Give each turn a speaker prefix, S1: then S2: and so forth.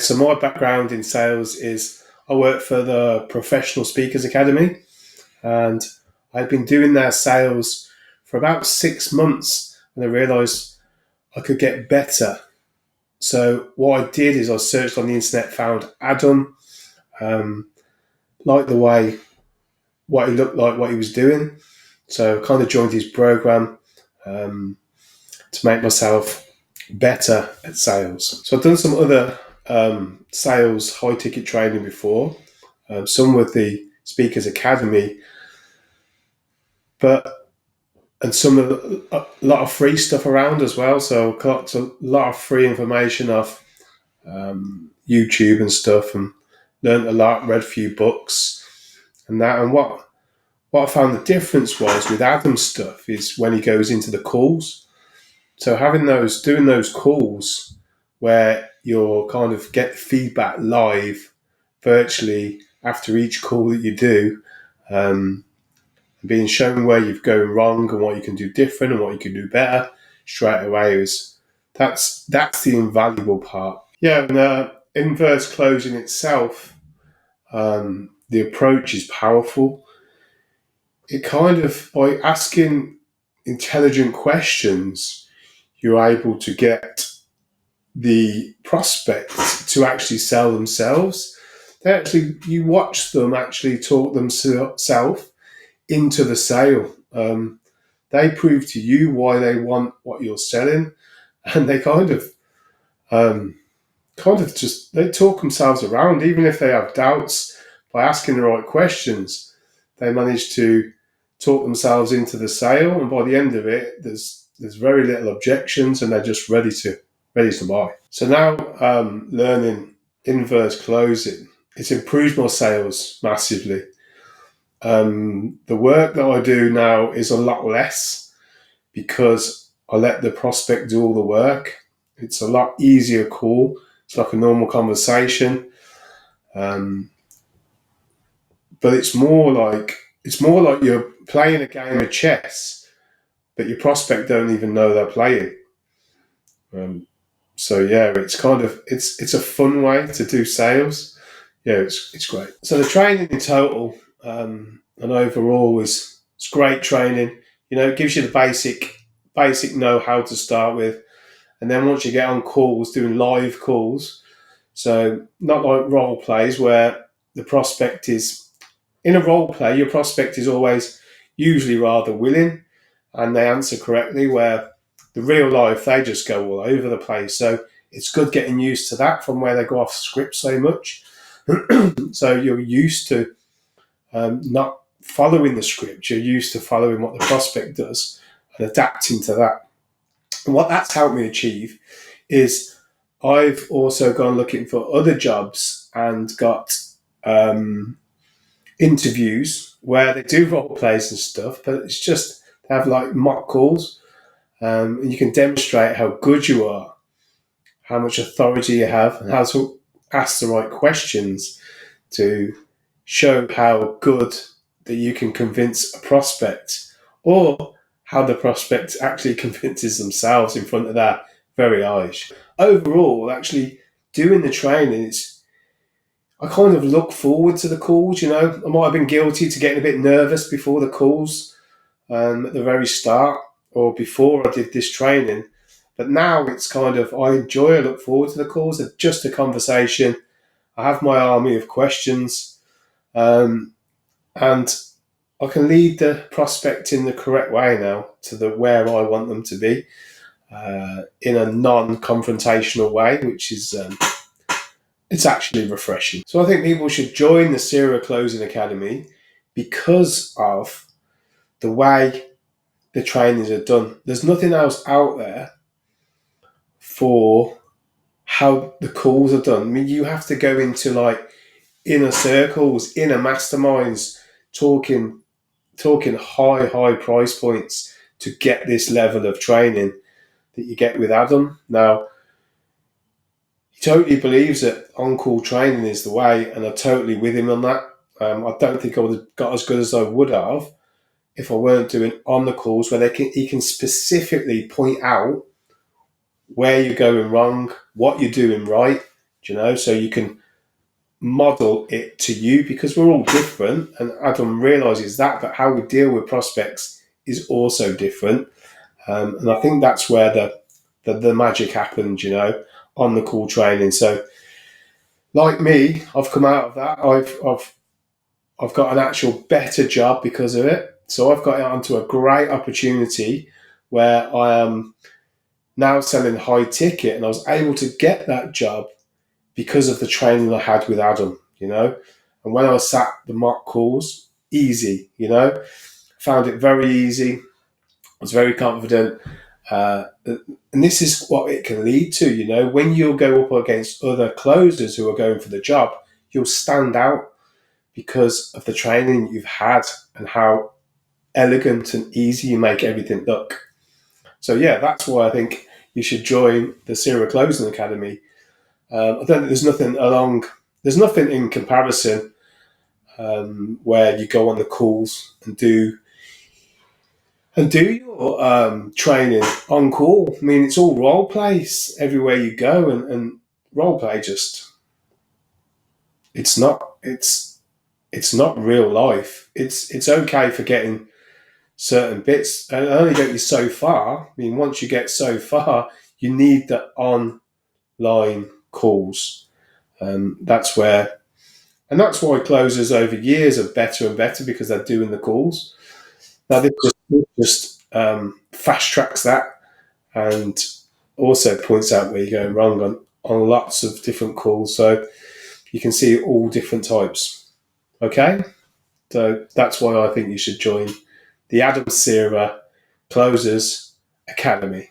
S1: So my background in sales is I work for the Professional Speakers Academy, and I'd been doing their sales for about 6 months, and I realised I could get better. So what I did is I searched on the internet, found Adam, liked the way what he looked like, what he was doing. So I kind of joined his program to make myself better at sales. So I've done some other sales high ticket training before, some with the Speakers Academy, and some of a lot of free stuff around as well. So I got a lot of free information off YouTube and stuff, and learned a lot, read a few books and that. And what I found the difference was with Adam's stuff is when he goes into the calls. So doing those calls where you'll kind of get feedback live virtually after each call that you do, being shown where you're going wrong and what you can do different and what you can do better straight away that's the invaluable part. Yeah, and inverse closing itself, the approach is powerful. It kind of, by asking intelligent questions, you're able to get the prospect to actually sell themselves. You watch them actually talk themselves into the sale. They prove to you why they want what you're selling, and they kind of just they talk themselves around. Even if they have doubts, by asking the right questions, they manage to talk themselves into the sale, and by the end of it, there's very little objections, and they're just ready to buy. So now, learning inverse closing, it's improved my sales massively. The work that I do now is a lot less because I let the prospect do all the work. It's a lot easier call. It's like a normal conversation, but it's more like you're playing a game of chess, but your prospect don't even know they're playing. So yeah, it's kind of it's a fun way to do sales. Yeah, it's great. So the training in total and overall it's great training. It gives you the basic know how to start with, and then once you get on calls, doing live calls, so not like role plays where the prospect is in a role play. Your prospect is always usually rather willing, and they answer correctly. Where the real life, they just go all over the place. So it's good getting used to that from where they go off script so much. So you're used to not following the script. You're used to following what the prospect does and adapting to that. And what that's helped me achieve is I've also gone looking for other jobs and got interviews where they do role plays and stuff, but it's just they have like mock calls, and you can demonstrate how good you are, how much authority you have, and how to ask the right questions to show how good that you can convince a prospect, or how the prospect actually convinces themselves in front of their very eyes. Overall, actually doing the training, I kind of look forward to the calls. I might have been guilty to getting a bit nervous before the calls at the very start or before I did this training. But now it's kind of, I look forward to the calls. It's just a conversation. I have my army of questions, and I can lead the prospect in the correct way now to where I want them to be, in a non-confrontational way, which is it's actually refreshing. So I think people should join the Cerra Closing Academy because of the way the trainings are done. There's nothing else out there for how the calls are done. I mean, you have to go into like inner circles, inner masterminds, talking high price points to get this level of training that you get with Adam. Now, he totally believes that on-call training is the way, and I'm totally with him on that. I don't think I would have got as good as I would have if I weren't doing on the calls where he can specifically point out where you're going wrong, what you're doing right. so you can model it to you because we're all different. And Adam realizes that, but how we deal with prospects is also different. And I think that's where the magic happens, on the call training. So, like me, I've come out of that. I've got an actual better job because of it. So I've got onto a great opportunity where I am now selling high ticket, and I was able to get that job because of the training I had with Adam. And when I sat the mock calls, easy. Found it very easy. I was very confident. And this is what it can lead to, when you'll go up against other closers who are going for the job, you'll stand out because of the training you've had and how elegant and easy you make everything look. So yeah, that's why I think you should join the Cerra Closing Academy. I don't think there's nothing in comparison where you go on the calls and do your training on call. I mean, it's all role plays everywhere you go, and role play it's not real life. It's okay for getting certain bits, and it only get you so far. I mean, once you get so far, you need the online calls. That's where, and that's why closers over years are better and better because they're doing the calls. Now this just fast tracks that and also points out where you're going wrong on lots of different calls. So you can see all different types. Okay? So that's why I think you should join the Adam Cerra Closers Academy.